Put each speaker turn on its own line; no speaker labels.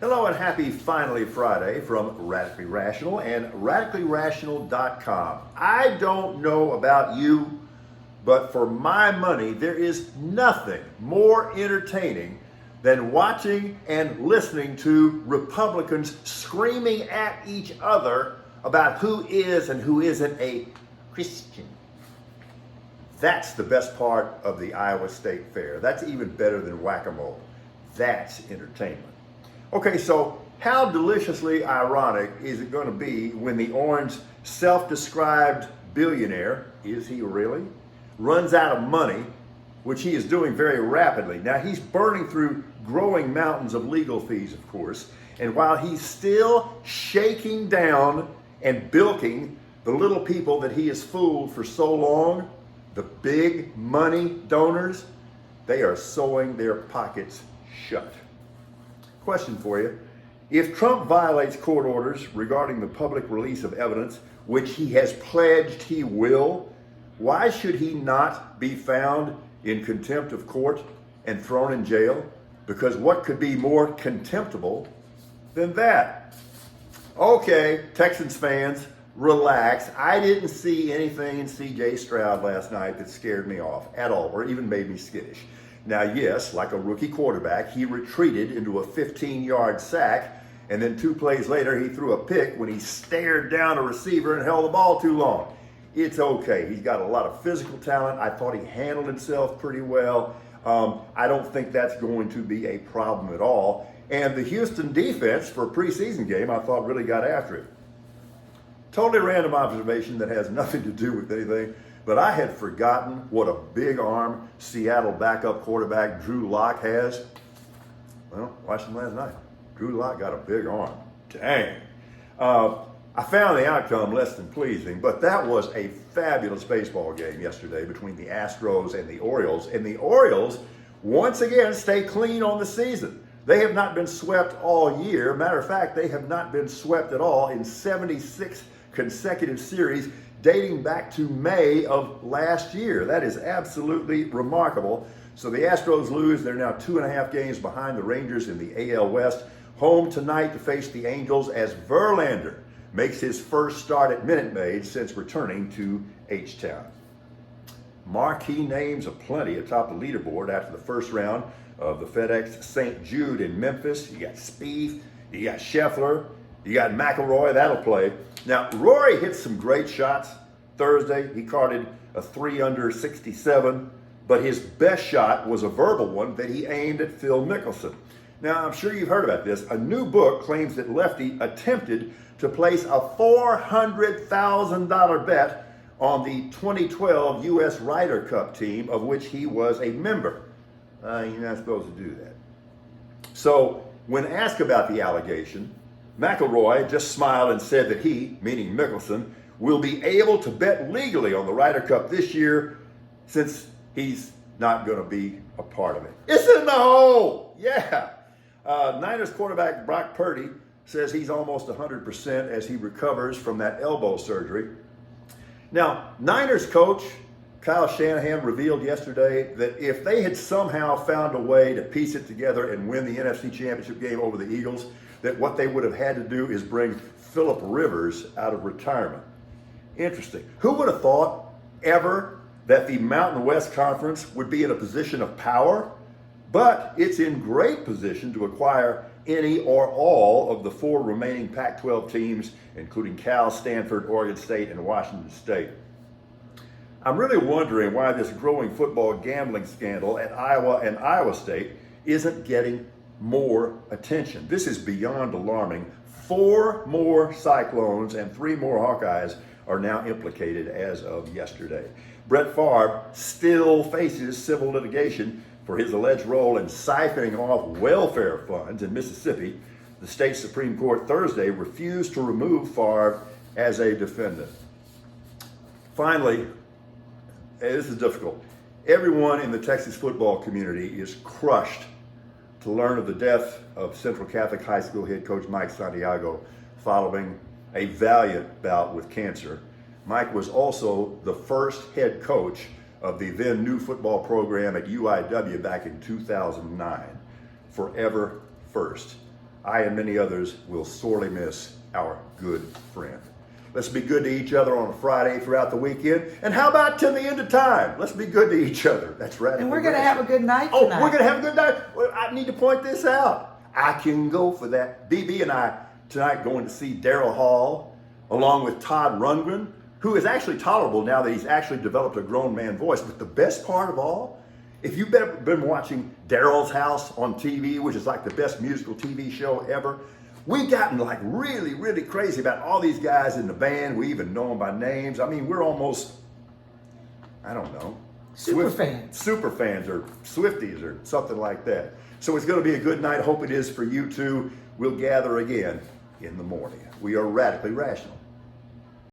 Hello and happy Finally Friday from Radically Rational and radicallyrational.com. I don't know about you, but for my money, there is nothing more entertaining than watching and listening to Republicans screaming at each other about who is and who isn't a Christian. That's the best part of the Iowa State Fair. That's even better than whack-a-mole. That's entertainment. Okay, so how deliciously ironic is it going to be when the orange self-described billionaire, is he really, runs out of money, which he is doing very rapidly. Now, he's burning through growing mountains of legal fees, of course, and while he's still shaking down and bilking the little people that he has fooled for so long, the big money donors, they are sewing their pockets shut. Question for you. If Trump violates court orders regarding the public release of evidence, which he has pledged he will, why should he not be found in contempt of court and thrown in jail? Because what could be more contemptible than that? Okay, Texans fans, relax. I didn't see anything in C.J. Stroud last night that scared me off at all, or even made me skittish. Now, yes, like a rookie quarterback, he retreated into a 15-yard sack, and then 2 plays later, he threw a pick when he stared down a receiver and held the ball too long. It's okay. He's got a lot of physical talent. I thought he handled himself pretty well. I don't think that's going to be a problem at all. And the Houston defense for a preseason game, I thought really got after it. Totally random observation that has nothing to do with anything. But I had forgotten what a big arm Seattle backup quarterback Drew Lock has. Well, watched him last night. Drew Lock got a big arm. Dang. I found the outcome less than pleasing, but that was a fabulous baseball game yesterday between the Astros and the Orioles. And the Orioles, once again, stay clean on the season. They have not been swept all year. Matter of fact, they have not been swept at all in 76 consecutive series dating back to May of last year. That is absolutely remarkable. So the Astros lose. They're now 2.5 games behind the Rangers in the AL West. Home tonight to face the Angels as Verlander makes his first start at Minute Maid since returning to H-Town. Marquee names aplenty atop the leaderboard after the first round of the FedEx St. Jude in Memphis. You got Spieth, you got Scheffler, you got McIlroy, that'll play. Now, Rory hit some great shots Thursday. He carded a 3-under 67, but his best shot was a verbal one that he aimed at Phil Mickelson. Now, I'm sure you've heard about this. A new book claims that Lefty attempted to place a $400,000 bet on the 2012 U.S. Ryder Cup team, of which he was a member. You're not supposed to do that. So, when asked about the allegation, McIlroy just smiled and said that he, meaning Mickelson, will be able to bet legally on the Ryder Cup this year since he's not going to be a part of it. It's in the hole! Yeah! Niners quarterback Brock Purdy says he's almost 100% as he recovers from that elbow surgery. Now, Niners coach Kyle Shanahan revealed yesterday that if they had somehow found a way to piece it together and win the NFC Championship game over the Eagles, that what they would have had to do is bring Phillip Rivers out of retirement. Interesting. Who would have thought ever that the Mountain West Conference would be in a position of power? But it's in great position to acquire any or all of the 4 remaining Pac-12 teams, including Cal, Stanford, Oregon State, and Washington State. I'm really wondering why this growing football gambling scandal at Iowa and Iowa State isn't getting more attention. This is beyond alarming. 4 more Cyclones and 3 more Hawkeyes are now implicated as of yesterday. Brett Favre still faces civil litigation for his alleged role in siphoning off welfare funds in Mississippi. The state Supreme Court Thursday refused to remove Favre as a defendant. Finally, this is difficult. Everyone in the Texas football community is crushed to learn of the death of Central Catholic High School head coach Mike Santiago following a valiant bout with cancer. Mike was also the first head coach of the then new football program at UIW back in 2009. Forever first. I and many others will sorely miss our good friend. Let's be good to each other on a Friday throughout the weekend. And how about till the end of time? Let's be good to each other. That's right.
And we're going to have a good night
Oh,
tonight.
we're going to have a good night. Well, I need to point this out. I can go for that. BB and I tonight going to see Daryl Hall along with Todd Rundgren, who is actually tolerable now that he's actually developed a grown man voice. But the best part of all, if you've been watching Daryl's House on TV, which is like the best musical TV show ever, we've gotten like really, really crazy about all these guys in the band. We even know them by names. I mean, we're almost, I don't know.
Super fans.
Super fans or Swifties or something like that. So it's going to be a good night. Hope it is for you too. We'll gather again in the morning. We are Radically Rational.